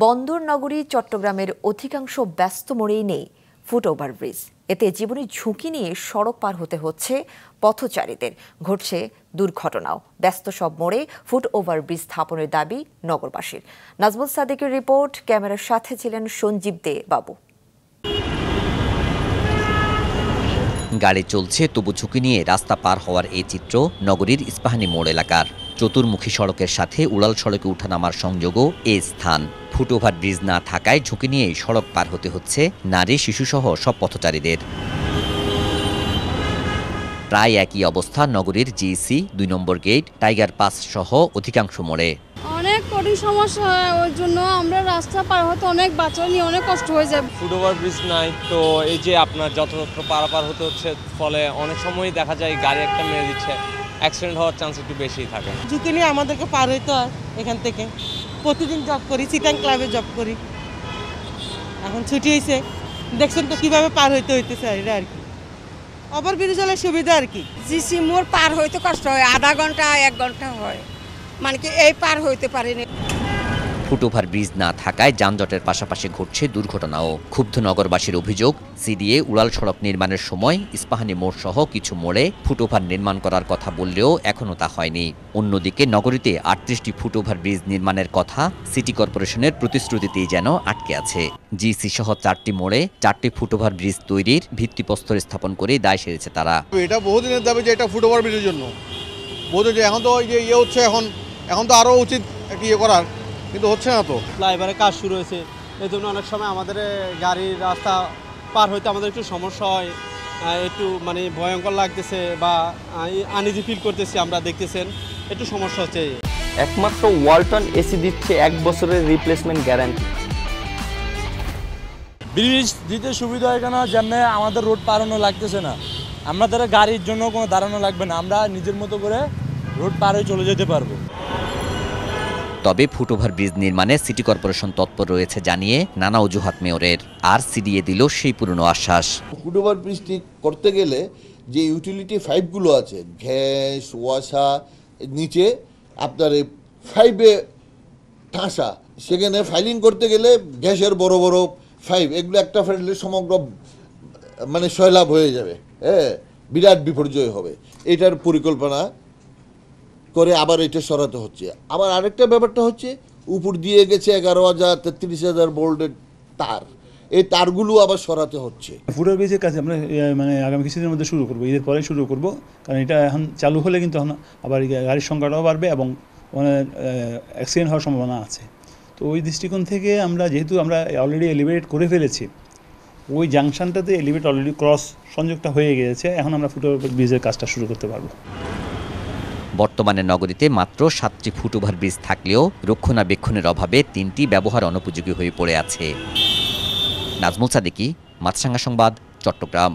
বন্দর নগরী চট্টগ্রামের অধিকাংশ ব্যস্ত মোড়েই নেই ফুট ওভারব্রিজ। এতে জীবনের ঝুঁকি নিয়ে সড়ক পার হতে হচ্ছে পথচারীদের। ঘটছে দুর্ঘটনাও। ব্যস্ত সব মোড়ে ফুট ওভারব্রিজ স্থাপনের দাবি নগরবাসীর। নাজমুল সাদিকের রিপোর্ট। ক্যামেরার সাথে ছিলেন সঞ্জীব দে বাবু। গাড়ি চলছে তবু ঝুঁকি নিয়ে রাস্তা পার হওয়ার এই চিত্র নগরীর ইস্পাহানি মোড় এলাকার। চতুর্মুখী সড়কের সাথে উড়াল সড়কে উঠানামার সংযোগও এই স্থান। ফুট ওভার ব্রিজ না থাকায় ঝুঁকি নিয়ে সড়ক পার হতে হচ্ছে নারী শিশুসহ সব পথচারীদের। প্রায় একই অবস্থা নগরীর জিইসি ২ নম্বর গেট, টাইগার পাস সহ অধিকাংশ মোড়ে। অনেক কঠিন সমস্যা হয়, ওই জন্য আমরা রাস্তা পার হতে অনেক বাচ্চা নিয়ে অনেক কষ্ট হয়ে যায়। ফুট ওভার ব্রিজ নাই তো এই যে আপনার যত্র পারাপার হতে হচ্ছে, ফলে অনেক সময়ই দেখা যায় গাড়ি একটা মেরে দিচ্ছে, অ্যাক্সিডেন্ট হওয়ার চান্স একটু বেশিই থাকে। ঝুঁকি নিয়ে আমাদেরকে পার হইতে হয় এখান থেকে। প্রতিদিন জব করি, চিটাং ক্লাবে জব করি, এখন ছুটি হয়েছে, দেখছেন তো কীভাবে পার হইতে হইতেছে এটা আর কি। ওভার ব্রিজ হলে সুবিধা আর কি। জিসি মোড় পার হইতে কষ্ট হয়, আধা ঘন্টা 1 ঘন্টা হয়, মানে কি এই পার হইতে পারেনি। ফুট ওভার ব্রিজ না থাকায় যানজটের পাশাপাশি ঘটছে দুর্ঘটনাও। ক্ষুব্ধ নগরবাসীর অভিযোগ, সিডিএ উড়াল সড়ক নির্মাণের সময় ইস্পাহানি মোড় সহ কিছু মোড়ে ফুট ওভার নির্মাণ করার কথা বললেও এখনও তা হয়নি। অন্যদিকে নগরীতে ৩৮টি ফুট ওভার ব্রিজ নির্মাণের কথা সিটি কর্পোরেশনের প্রতিশ্রুতিতেই যেন আটকে আছে। জিসি সহ 4টি মোড়ে 4টি ফুট ওভার ব্রিজ তৈরির ভিত্তিপ্রস্তর স্থাপন করে দায় সেরেছে তারা। এটা বহুদিনের দাবি যে এটা ফুট ওভার ব্রিজের জন্য বহুদিন, যে এখন তো ইয়ে হচ্ছে, এখন তো আরও উচিত একটা ইয়ে করার, কিন্তু হচ্ছে না তো। ফ্লাইওভারের কাজ শুরু হয়েছে, এই জন্য অনেক সময় আমাদের গাড়ির রাস্তা পার হইতে আমাদের একটু সমস্যা হয়, একটু মানে ভয়ঙ্কর লাগতেছে বা আনইজি ফিল করতেছি। আমরা দেখতেছেন একটু সমস্যা হচ্ছে। একমাত্র ওয়ালটন এসি দিচ্ছে 1 বছরের রিপ্লেসমেন্ট গ্যারান্টি। ব্রিজ দিতে সুবিধা হয় কেন, যেমন আমাদের রোড পারানো লাগতেছে না, আমাদের গাড়ির জন্য কোনো দাঁড়ানো লাগবে না, আমরা নিজের মতো করে রোড পার হয়ে চলে যেতে পারবো। তবে ফুট ওভার ব্রিজ নির্মাণে সিটি কর্পোরেশন তৎপর রয়েছে জানিয়ে নানা অজুহাত মেয়রের। আর সিডিএ দিল সেই পুরনো আশ্বাস। ফুট ওভার ব্রিজটি করতে গেলে যে ইউটিলিটি পাইপগুলো আছে, গ্যাস, ওয়াসা, নিচে আপনার এই পাইপে ঠাসা, সেখানে ফাইলিং করতে গেলে গ্যাসের বড় বড় পাইপ, এগুলো একটা ফেললে সমগ্র মানে সয়লাভ হয়ে যাবে, হ্যাঁ, বিরাট বিপর্যয় হবে। এটার পরিকল্পনা করে আবার এটা সরাতে হচ্ছে। আবার আরেকটা ব্যাপারটা হচ্ছে, উপর দিয়ে গেছে 11,000 33,000 ভোল্টের তার, এই তারগুলো আবার সরাতে হচ্ছে। ফুট ওভার ব্রিজের কাজ আমরা মানে আগামী কিছুদিনের মধ্যে শুরু করবো, ঈদের পরে শুরু করব, কারণ এটা এখন চালু হলে কিন্তু আবার গাড়ির সংখ্যাটাও বাড়বে এবং অ্যাক্সিডেন্ট হওয়ার সম্ভাবনা আছে। তো ওই দৃষ্টিকোণ থেকে আমরা যেহেতু আমরা অলরেডি এলিভেট করে ফেলেছি, ওই জাংশনটাতে এলিভেট অলরেডি ক্রস সংযোগটা হয়ে গিয়েছে, এখন আমরা ফুট ওভার ব্রিজের কাজটা শুরু করতে পারবো। বর্তমানে নগরীতে মাত্র 7টি ফুট ওভার ব্রিজ থাকলেও রক্ষণাবেক্ষণের অভাবে 3টি ব্যবহার অনুপযোগী হয়ে পড়ে আছে। নাজমুল সাদিকি, মাছরাঙ্গা সংবাদ, চট্টগ্রাম।